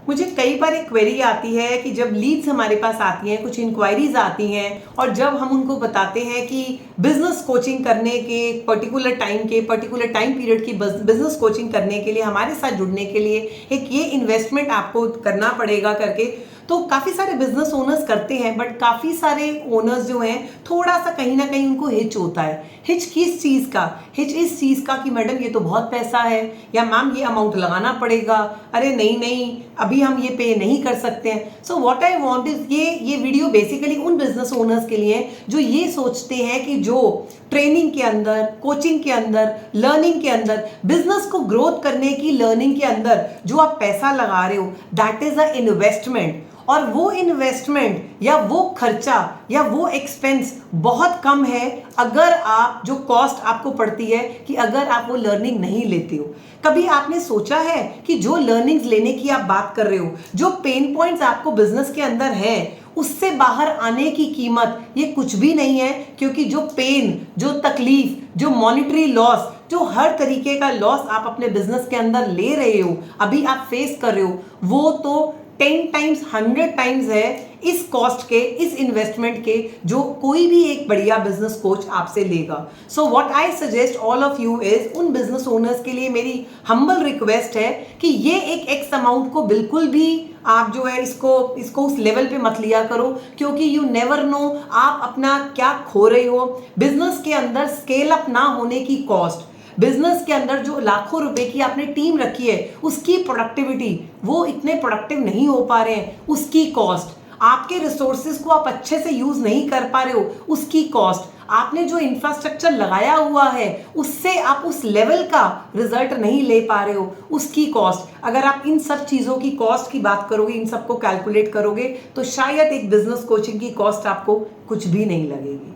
मुझे कई बार एक क्वेरी आती है कि जब लीड्स हमारे पास आती हैं, कुछ इंक्वायरीज आती हैं और जब हम उनको बताते हैं कि बिजनेस कोचिंग करने के पर्टिकुलर टाइम पीरियड की बिजनेस कोचिंग करने के लिए हमारे साथ जुड़ने के लिए एक ये इन्वेस्टमेंट आपको करना पड़ेगा करके, तो काफ़ी सारे बिजनेस ओनर्स करते हैं, बट काफ़ी सारे ओनर्स जो हैं थोड़ा सा कहीं ना कहीं उनको हिच होता है। हिच किस चीज़ का? हिच इस चीज़ का कि मैडम ये तो बहुत पैसा है, या मैम ये अमाउंट लगाना पड़ेगा, अरे नहीं नहीं अभी हम ये पे नहीं कर सकते हैं। So what I want is ये वीडियो बेसिकली उन बिजनेस ओनर्स के लिए है जो ये सोचते हैं कि जो ट्रेनिंग के अंदर, कोचिंग के अंदर, लर्निंग के अंदर, बिजनेस को ग्रोथ करने की लर्निंग के अंदर जो आप पैसा लगा रहे हो, दैट इज अ इन्वेस्टमेंट। और वो इन्वेस्टमेंट या वो खर्चा या वो एक्सपेंस बहुत कम है अगर आप, जो कॉस्ट आपको पड़ती है कि अगर आप वो लर्निंग नहीं लेते हो। कभी आपने सोचा है कि जो लर्निंग्स लेने की आप बात कर रहे हो, जो पेन पॉइंट्स आपको बिजनेस के अंदर है, उससे बाहर आने की कीमत ये कुछ भी नहीं है, क्योंकि जो पेन, जो तकलीफ, जो मॉनिटरी लॉस, जो हर तरीके का लॉस आप अपने बिजनेस के अंदर ले रहे हो, अभी आप फेस कर रहे हो, वो तो 10 टाइम्स 100 टाइम्स है इस कॉस्ट के, इस इन्वेस्टमेंट के, जो कोई भी एक बढ़िया बिजनेस कोच आपसे लेगा। So what I suggest all of you is, उन बिजनेस ओनर्स के लिए मेरी हम्बल रिक्वेस्ट है कि ये एक एक्स अमाउंट को बिल्कुल भी आप जो है इसको उस लेवल पे मत लिया करो, क्योंकि यू नेवर नो आप अपना क्या खो रहे हो। बिजनेस के अंदर स्केल अप ना होने की कॉस्ट, बिजनेस के अंदर जो लाखों रुपए की आपने टीम रखी है उसकी प्रोडक्टिविटी, वो इतने प्रोडक्टिव नहीं हो पा रहे हैं, उसकी कॉस्ट, आपके रिसोर्सेज को आप अच्छे से यूज नहीं कर पा रहे हो, उसकी कॉस्ट, आपने जो इंफ्रास्ट्रक्चर लगाया हुआ है उससे आप उस लेवल का रिजल्ट नहीं ले पा रहे हो, उसकी कॉस्ट। अगर आप इन सब चीजों की कॉस्ट की बात करोगे, इन सबको कैलकुलेट करोगे, तो शायद एक बिजनेस कोचिंग की कॉस्ट आपको कुछ भी नहीं लगेगी।